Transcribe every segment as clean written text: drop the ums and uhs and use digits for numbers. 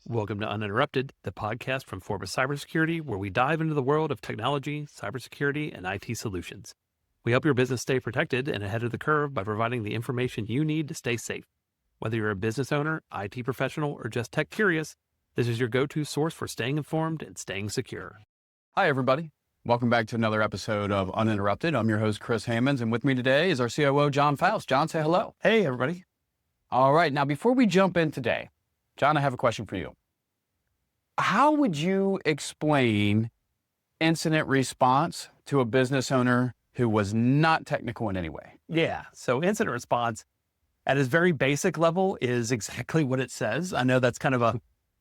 Welcome to Uninterrupted, the podcast from Forbes Cybersecurity, where we dive into the world of technology, cybersecurity, and IT solutions. We help your business stay protected and ahead of the curve by providing the information you need to stay safe. Whether you're a business owner, IT professional, or just tech curious, this is your go-to source for staying informed and staying secure. Hi, everybody. Welcome back to another episode of Uninterrupted. I'm your host, Chris Hammonds, and with me today is our COO, John Faust. John, say hello. Hey, everybody. All right. Now, before we jump in today, John, I have a question for you. How would you explain incident response to a business owner who was not technical in any way? Yeah, so incident response at its very basic level is exactly what it says. I know that's kind of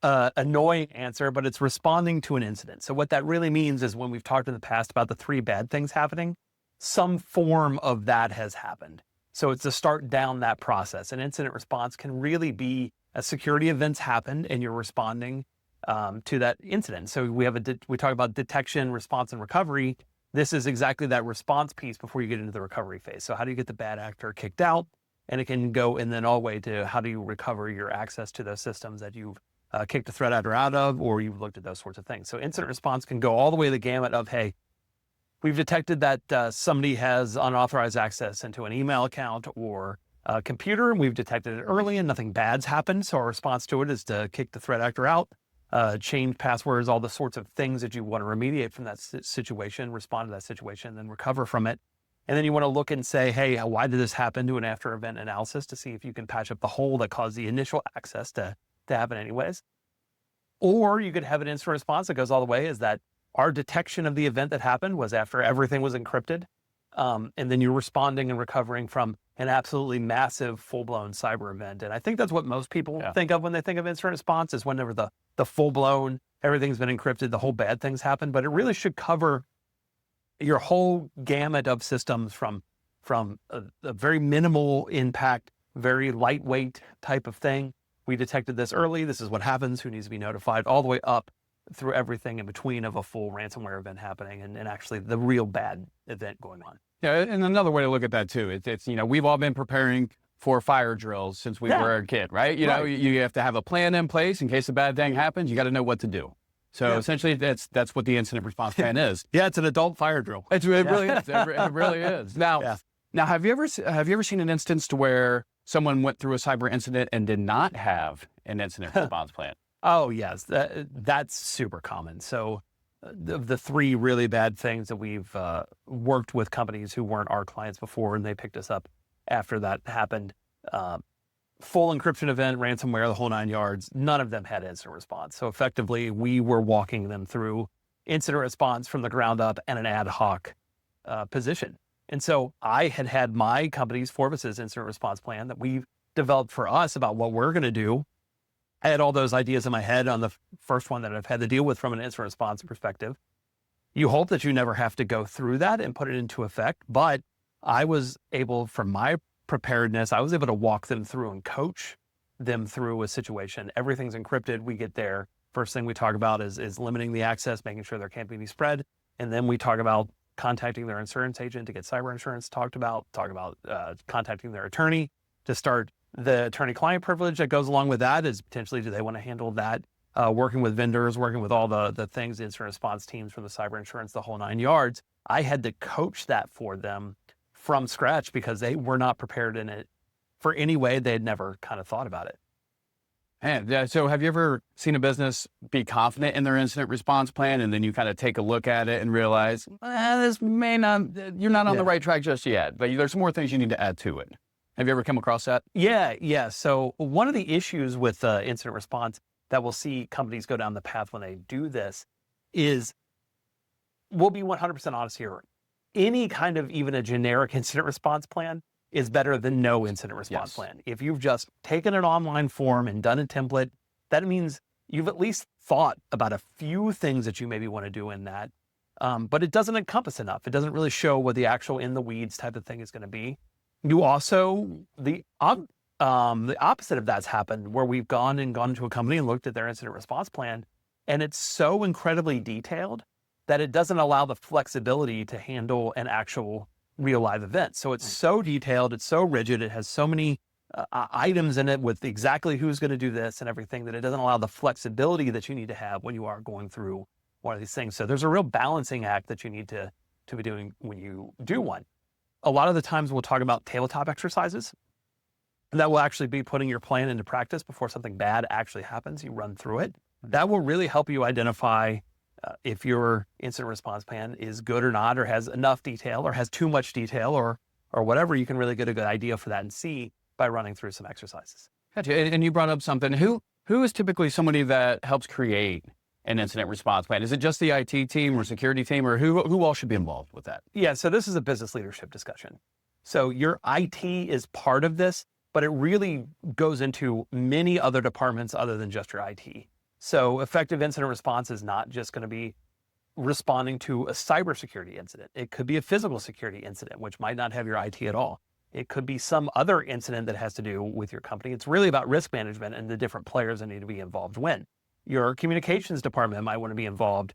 a annoying answer, but it's responding to an incident. So what that really means is when we've talked in the past about the 3 bad things happening, some form of that has happened. So it's to start down that process. An incident response can really be a security event's happened and you're responding to that incident. So we talk about detection, response, and recovery. This is exactly that response piece before you get into the recovery phase. So how do you get the bad actor kicked out? And it can go in then all the way to how do you recover your access to those systems that you've kicked the threat actor out of, or you've looked at those sorts of things. So incident response can go all the way to the gamut of, hey, we've detected that somebody has unauthorized access into an email account or a computer, and we've detected it early and nothing bad's happened. So our response to it is to kick the threat actor out, change passwords, all the sorts of things that you want to remediate from that situation, respond to that situation, then recover from it. And then you want to look and say, hey, why did this happen? Do an after event analysis to see if you can patch up the hole that caused the initial access to happen anyways. Or you could have an incident response that goes all the way is that our detection of the event that happened was after everything was encrypted. And then you're responding and recovering from an absolutely massive full-blown cyber event. And I think that's what most people think of when they think of incident response is whenever the full-blown, everything's been encrypted, the whole bad things happen. But it really should cover your whole gamut of systems from a very minimal impact, very lightweight type of thing. We detected this early. This is what happens. Who needs to be notified? All the way up through everything in between of a full ransomware event happening and actually the real bad event going on. Yeah, and another way to look at that too, it's we've all been preparing for fire drills since we were a kid, right? You know, you have to have a plan in place in case a bad thing happens. You got to know what to do. So essentially, that's what the incident response plan is. Yeah, it's an adult fire drill. It really is. It really is. Now, have you ever seen an instance to where someone went through a cyber incident and did not have an incident response plan? Oh, yes. That's super common. So the 3 really bad things that we've worked with companies who weren't our clients before and they picked us up after that happened, full encryption event, ransomware, the whole 9 yards, none of them had incident response. So effectively, we were walking them through incident response from the ground up and an ad hoc position. And so I had my company's Forbes's incident response plan that we've developed for us about what we're going to do. I had all those ideas in my head on the first one that I've had to deal with from an incident response perspective. You hope that you never have to go through that and put it into effect. But I was able, from my preparedness, I was able to walk them through and coach them through a situation. Everything's encrypted. We get there. First thing we talk about is limiting the access, making sure there can't be any spread. And then we talk about contacting their insurance agent to get cyber insurance talk about contacting their attorney to start. The attorney-client privilege that goes along with that is potentially, do they want to handle that? Working with vendors, working with all the things, the incident response teams from the cyber insurance, the whole 9 yards. I had to coach that for them from scratch because they were not prepared in it for any way. They had never kind of thought about it. And so have you ever seen a business be confident in their incident response plan and then you kind of take a look at it and realize, this may not, you're not on the right track just yet, but there's some more things you need to add to it. Have you ever come across that? Yeah. So one of the issues with incident response that we'll see companies go down the path when they do this is, we'll be 100% honest here. Any kind of even a generic incident response plan is better than no incident response plan. If you've just taken an online form and done a template, that means you've at least thought about a few things that you maybe want to do in that, but it doesn't encompass enough. It doesn't really show what the actual in the weeds type of thing is going to be. You also, the opposite of that's happened where we've gone into a company and looked at their incident response plan, and it's so incredibly detailed that it doesn't allow the flexibility to handle an actual real live event. So it's so detailed, it's so rigid, it has so many items in it with exactly who's going to do this and everything, that it doesn't allow the flexibility that you need to have when you are going through one of these things. So there's a real balancing act that you need to be doing when you do one. A lot of the times we'll talk about tabletop exercises. That will actually be putting your plan into practice before something bad actually happens. You run through it. That will really help you identify if your incident response plan is good or not, or has enough detail, or has too much detail, or whatever. You can really get a good idea for that and see by running through some exercises. Gotcha. And you brought up something. Who is typically somebody that helps create an incident response plan? Is it just the IT team or security team, or who all should be involved with that? Yeah, so this is a business leadership discussion. So your IT is part of this, but it really goes into many other departments other than just your IT. So effective incident response is not just going to be responding to a cybersecurity incident. It could be a physical security incident, which might not have your IT at all. It could be some other incident that has to do with your company. It's really about risk management and the different players that need to be involved when. Your communications department might want to be involved.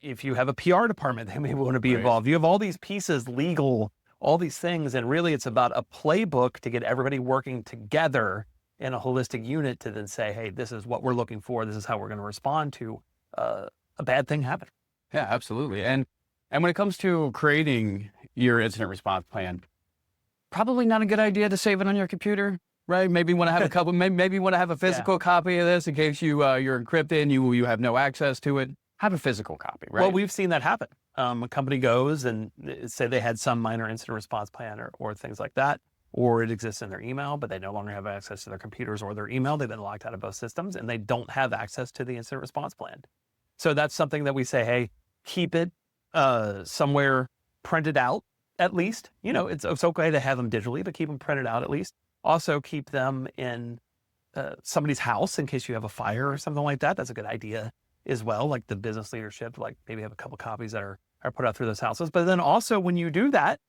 If you have a PR department, they may want to be involved. You have all these pieces, legal, all these things, and really it's about a playbook to get everybody working together in a holistic unit to then say, hey, this is what we're looking for. This is how we're going to respond to a bad thing happen. Yeah, absolutely. And when it comes to creating your incident response plan, probably not a good idea to save it on your computer, right? Maybe want to have a couple, maybe want to have a physical copy of this in case you're encrypted and you have no access to it. Have a physical copy, right? Well, we've seen that happen. A company goes and say they had some minor incident response plan or things like that, or it exists in their email, but they no longer have access to their computers or their email. They've been locked out of both systems and they don't have access to the incident response plan. So that's something that we say, hey, keep it somewhere printed out at least. You know, it's okay to have them digitally, but keep them printed out at least. Also keep them in somebody's house in case you have a fire or something like that. That's a good idea as well, like the business leadership, like maybe have a couple copies that are put out through those houses. But then also when you do that,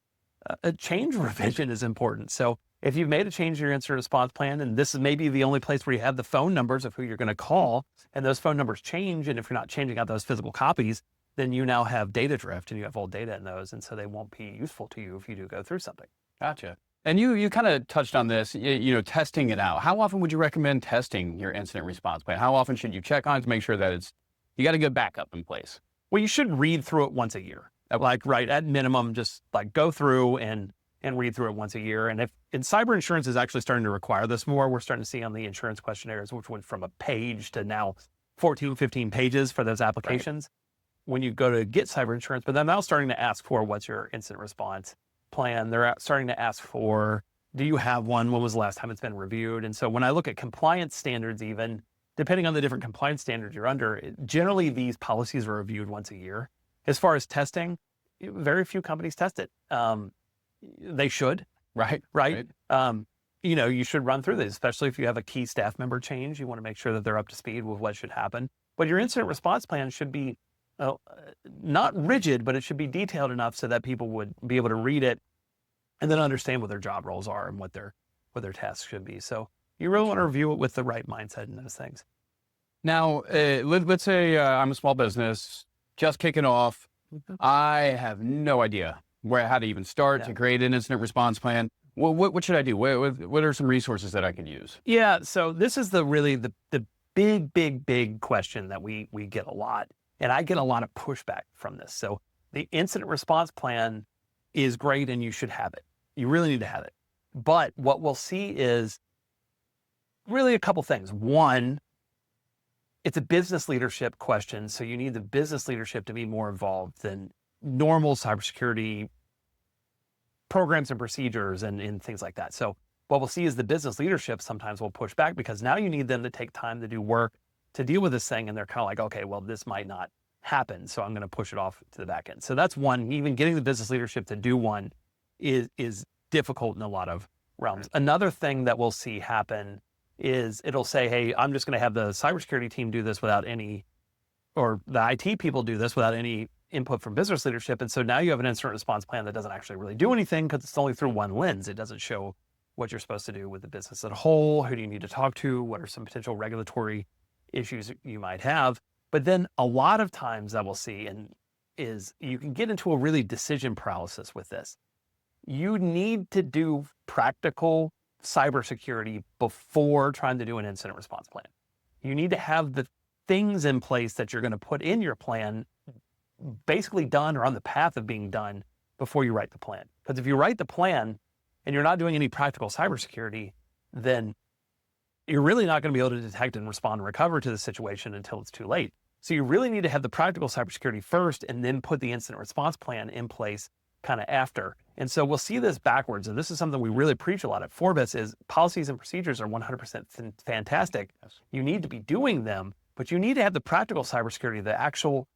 a change revision is important. So if you've made a change in your incident response plan, and this is maybe the only place where you have the phone numbers of who you're going to call, and those phone numbers change, and if you're not changing out those physical copies, then you now have data drift and you have old data in those, and so they won't be useful to you if you do go through something. Gotcha. And you kind of touched on this, testing it out. How often would you recommend testing your incident response plan? How often should you check on it to make sure that you got a good backup in place? Well, you should read through it once a year. Like, right, at minimum, just like go through and read through it once a year. And cyber insurance is actually starting to require this more. We're starting to see on the insurance questionnaires, which went from a page to now 14, 15 pages for those applications when you go to get cyber insurance. But they're now starting to ask for, what's your incident response plan? They're starting to ask for, do you have one? When was the last time it's been reviewed? And so when I look at compliance standards, even depending on the different compliance standards you're under, generally these policies are reviewed once a year. As far as testing, very few companies test it. They should, right? You should run through this, especially if you have a key staff member change. You want to make sure that they're up to speed with what should happen. But your incident response plan should be not rigid, but it should be detailed enough so that people would be able to read it and then understand what their job roles are and what their tasks should be. So you really want to review it with the right mindset in those things. Now, let's say I'm a small business, just kicking off. I have no idea how to even start to create an incident response plan. What should I do? What are some resources that I can use? Yeah, so this is the big question that we get a lot. And I get a lot of pushback from this. So the incident response plan is great and you should have it. You really need to have it. But what we'll see is really a couple things. One, it's a business leadership question. So you need the business leadership to be more involved than normal cybersecurity programs and procedures and things like that. So what we'll see is the business leadership sometimes will push back because now you need them to take time to do work to deal with this thing. And they're kind of like, okay, well, this might not happen, so I'm going to push it off to the back end. So that's one. Even getting the business leadership to do one is difficult in a lot of realms. Another thing that we'll see happen is it'll say, hey, I'm just going to have the cybersecurity team do this without any, or the IT people do this without any input from business leadership. And so now you have an incident response plan that doesn't actually really do anything because it's only through one lens. It doesn't show what you're supposed to do with the business as a whole. Who do you need to talk to? What are some potential regulatory issues you might have? But then a lot of times that we'll see is you can get into a really decision paralysis with this. You need to do practical cybersecurity before trying to do an incident response plan. You need to have the things in place that you're going to put in your plan basically done or on the path of being done before you write the plan. Because if you write the plan and you're not doing any practical cybersecurity, then you're really not going to be able to detect and respond and recover to the situation until it's too late. So you really need to have the practical cybersecurity first and then put the incident response plan in place kind of after. And so we'll see this backwards. And this is something we really preach a lot at Forbes is policies and procedures are 100% fantastic. Yes. You need to be doing them, but you need to have the practical cybersecurity, the actual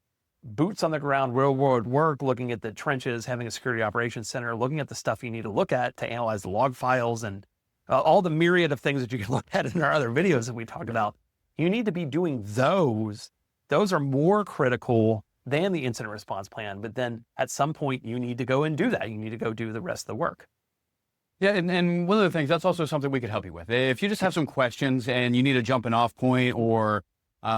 boots on the ground, real world work, looking at the trenches, having a security operations center, looking at the stuff you need to look at to analyze the log files and all the myriad of things that you can look at in our other videos that we talk about. You need to be doing those. Those are more critical than the incident response plan. But then at some point you need to go and do that. You need to go do the rest of the work. Yeah, and one of the things, that's also something we could help you with. If you just have some questions and you need a jumping off point or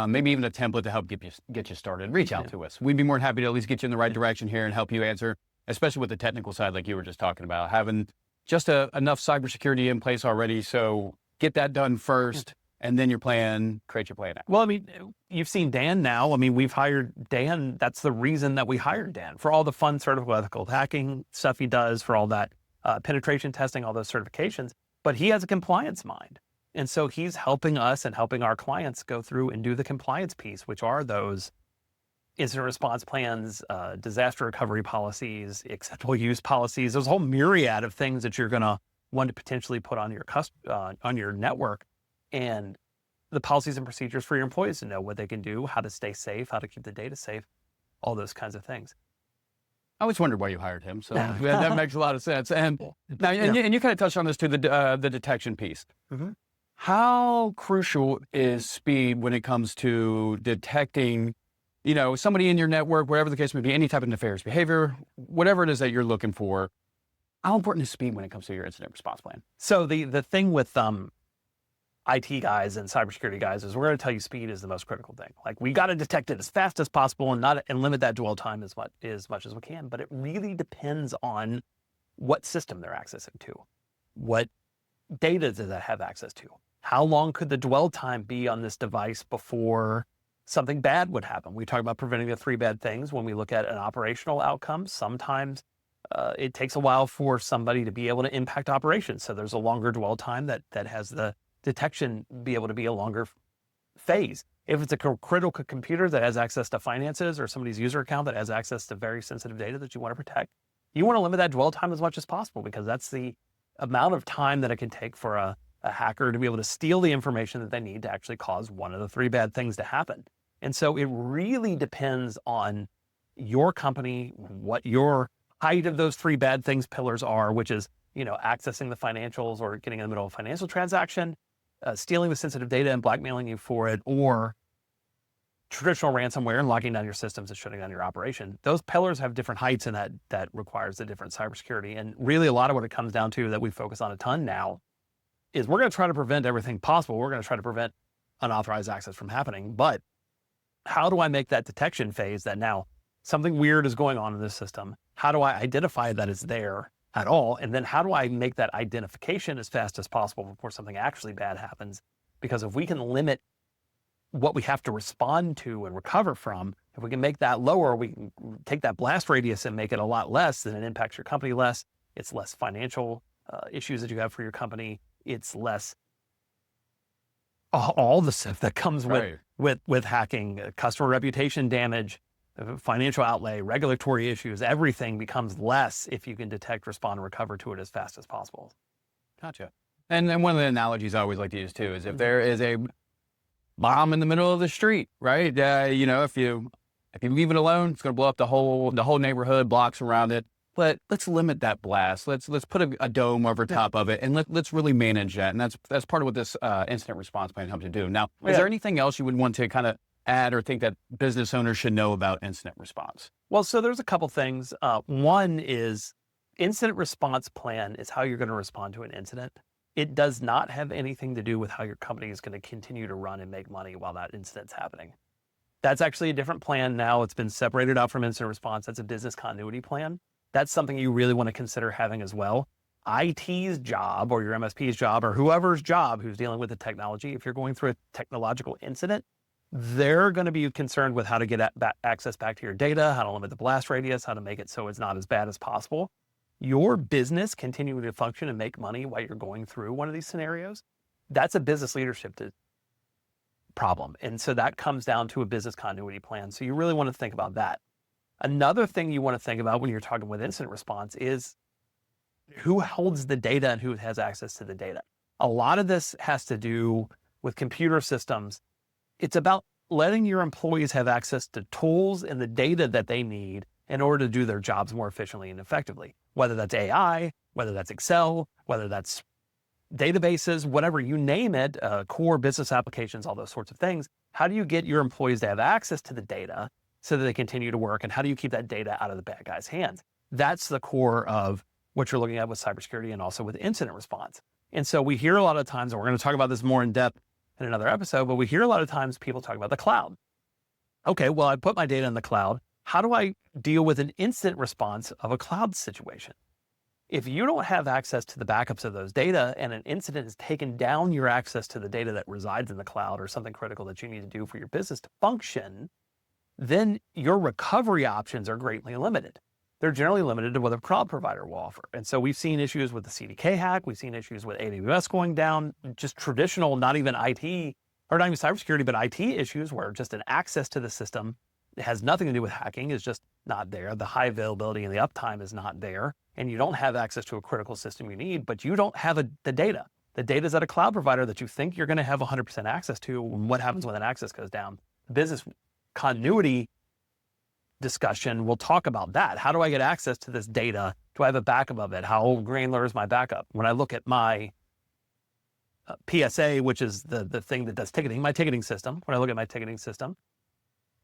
maybe even a template to help get you started, reach out to us. We'd be more than happy to at least get you in the right direction here and help you answer, especially with the technical side like you were just talking about, having just enough cybersecurity in place already. So get that done first. And then your plan, create your plan out. Well, I mean, you've seen Dan now. I mean, we've hired Dan. That's the reason that we hired Dan, for all the fun certifiable ethical hacking stuff he does, for all that penetration testing, all those certifications. But he has a compliance mind. And so he's helping us and helping our clients go through and do the compliance piece, which are those incident response plans, disaster recovery policies, acceptable use policies. There's a whole myriad of things that you're going to want to potentially put on your network. And the policies and procedures for your employees to know what they can do, how to stay safe, how to keep the data safe, all those kinds of things. I always wondered why you hired him. So that makes a lot of sense. And now, and you kind of touched on this too, the detection piece. Mm-hmm. How crucial is speed when it comes to detecting, somebody in your network, whatever the case may be, any type of nefarious behavior, whatever it is that you're looking for? How important is speed when it comes to your incident response plan? So the thing with IT guys and cybersecurity guys is we're going to tell you speed is the most critical thing. Like, we got to detect it as fast as possible and limit that dwell time as much as we can. But it really depends on what system they're accessing to. What data does that have access to? How long could the dwell time be on this device before something bad would happen? We talk about preventing the 3 bad things when we look at an operational outcome. Sometimes it takes a while for somebody to be able to impact operations. So there's a longer dwell time that has the detection be able to be a longer phase. If it's a critical computer that has access to finances or somebody's user account that has access to very sensitive data that you want to protect, you want to limit that dwell time as much as possible, because that's the amount of time that it can take for a hacker to be able to steal the information that they need to actually cause one of the 3 bad things to happen. And so it really depends on your company, what your height of those 3 bad things pillars are, which is, accessing the financials or getting in the middle of a financial transaction, stealing the sensitive data and blackmailing you for it, or traditional ransomware and locking down your systems and shutting down your operation. Those pillars have different heights, and that requires a different cybersecurity. And really a lot of what it comes down to that we focus on a ton now is we're going to try to prevent everything possible. We're going to try to prevent unauthorized access from happening. But how do I make that detection phase that now something weird is going on in this system? How do I identify that it's there at all? And then how do I make that identification as fast as possible before something actually bad happens? Because if we can limit what we have to respond to and recover from, if we can make that lower, we can take that blast radius and make it a lot less, then it impacts your company less. It's less financial issues that you have for your company. It's less all the stuff that comes with hacking, customer reputation damage, financial outlay, regulatory issues. Everything becomes less if you can detect, respond, and recover to it as fast as possible. Gotcha. And then one of the analogies I always like to use too is if there is a bomb in the middle of the street, right? If you leave it alone, it's going to blow up the whole neighborhood, blocks around it. But let's limit that blast. Let's put a dome over top of it, and let's really manage that. And that's part of what this incident response plan helps you do. Now, is there anything else you would want to kind of add or think that business owners should know about incident response? Well, so there's a couple things. One is incident response plan is how you're going to respond to an incident. It does not have anything to do with how your company is going to continue to run and make money while that incident's happening. That's actually a different plan now. It's been separated out from incident response. That's a business continuity plan. That's something you really want to consider having as well. IT's job or your MSP's job or whoever's job who's dealing with the technology, if you're going through a technological incident, they're going to be concerned with how to get access back to your data, how to limit the blast radius, how to make it so it's not as bad as possible. Your business continuing to function and make money while you're going through one of these scenarios, that's a business leadership problem. And so that comes down to a business continuity plan. So you really want to think about that. Another thing you want to think about when you're talking with incident response is who holds the data and who has access to the data. A lot of this has to do with computer systems. It's about letting your employees have access to tools and the data that they need in order to do their jobs more efficiently and effectively, whether that's AI, whether that's Excel, whether that's databases, whatever, you name it, core business applications, all those sorts of things. How do you get your employees to have access to the data so that they continue to work? And how do you keep that data out of the bad guys' hands? That's the core of what you're looking at with cybersecurity and also with incident response. And so we hear a lot of times, and we're going to talk about this more in depth in another episode, but we hear a lot of times people talk about the cloud. Okay, well, I put my data in the cloud. How do I deal with an incident response of a cloud situation? If you don't have access to the backups of those data and an incident has taken down your access to the data that resides in the cloud or something critical that you need to do for your business to function, then your recovery options are greatly limited. They're generally limited to what a cloud provider will offer. And so we've seen issues with the CDK hack. We've seen issues with AWS going down, just traditional, not even IT, or not even cybersecurity, but IT issues where just an access to the system has nothing to do with hacking, is just not there. The high availability and the uptime is not there. And you don't have access to a critical system you need, but you don't have the data. The data is at a cloud provider that you think you're going to have 100% access to. What happens when that access goes down? Business continuity discussion, we'll talk about that. How do I get access to this data? Do I have a backup of it? How granular is my backup? When I look at my PSA, which is the thing that does ticketing, my ticketing system, when I look at my ticketing system,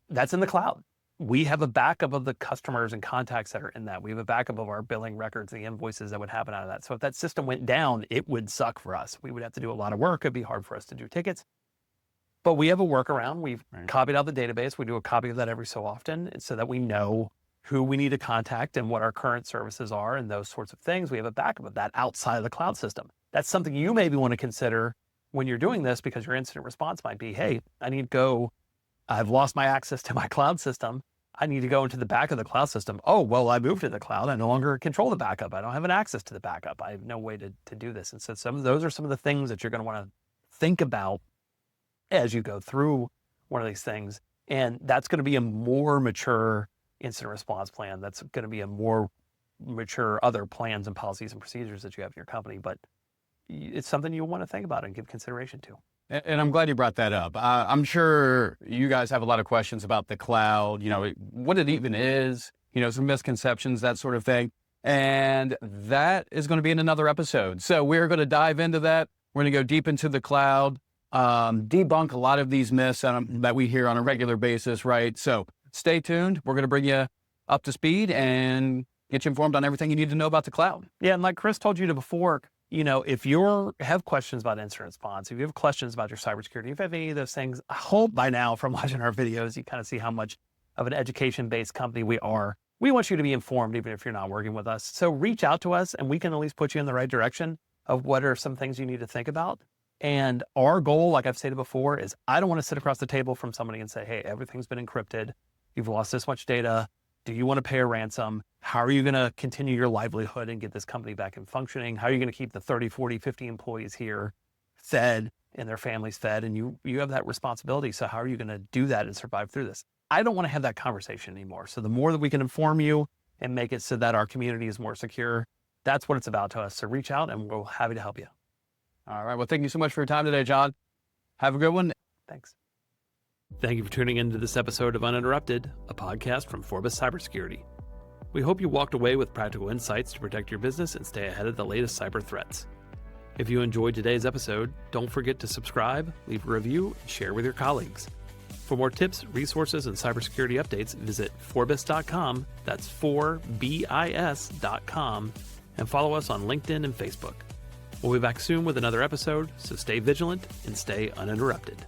that's in the cloud. We have a backup of the customers and contacts that are in that. We have a backup of our billing records, the invoices that would happen out of that. So if that system went down, it would suck for us. We would have to do a lot of work. It'd be hard for us to do tickets. But we have a workaround. We've copied out the database. We do a copy of that every so often so that we know who we need to contact and what our current services are and those sorts of things. We have a backup of that outside of the cloud system. That's something you maybe want to consider when you're doing this, because your incident response might be, hey, I've lost my access to my cloud system. I need to go into the back of the cloud system. Oh, well, I moved to the cloud. I no longer control the backup. I don't have an access to the backup. I have no way to do this. And so those are some of the things that you're going to want to think about as you go through one of these things. And that's going to be a more mature incident response plan. That's going to be a more mature other plans and policies and procedures that you have in your company. But it's something you want to think about and give consideration to. And I'm glad you brought that up. I'm sure you guys have a lot of questions about the cloud, what it even is, some misconceptions, that sort of thing. And that is going to be in another episode. So we're going to dive into that. We're going to go deep into the cloud, debunk a lot of these myths that we hear on a regular basis, right? So stay tuned. We're going to bring you up to speed and get you informed on everything you need to know about the cloud. Yeah, and like Chris told you before, if you have questions about incident response, if you have questions about your cybersecurity, if you have any of those things, I hope by now from watching our videos, you kind of see how much of an education-based company we are. We want you to be informed, even if you're not working with us. So reach out to us and we can at least put you in the right direction of what are some things you need to think about. And our goal, like I've stated before, is I don't want to sit across the table from somebody and say, hey, everything's been encrypted. You've lost this much data. Do you want to pay a ransom? How are you going to continue your livelihood and get this company back in functioning? How are you going to keep the 30, 40, 50 employees here fed and their families fed? And you have that responsibility. So how are you going to do that and survive through this? I don't want to have that conversation anymore. So the more that we can inform you and make it so that our community is more secure, that's what it's about to us. So reach out and we're happy to help you. All right. Well, thank you so much for your time today, John. Have a good one. Thanks. Thank you for tuning into this episode of Uninterrupted, a podcast from Forbes Cybersecurity. We hope you walked away with practical insights to protect your business and stay ahead of the latest cyber threats. If you enjoyed today's episode, don't forget to subscribe, leave a review, and share with your colleagues. For more tips, resources, and cybersecurity updates, visit Forbes.com, that's 4bis.com, and follow us on LinkedIn and Facebook. We'll be back soon with another episode, so stay vigilant and stay uninterrupted.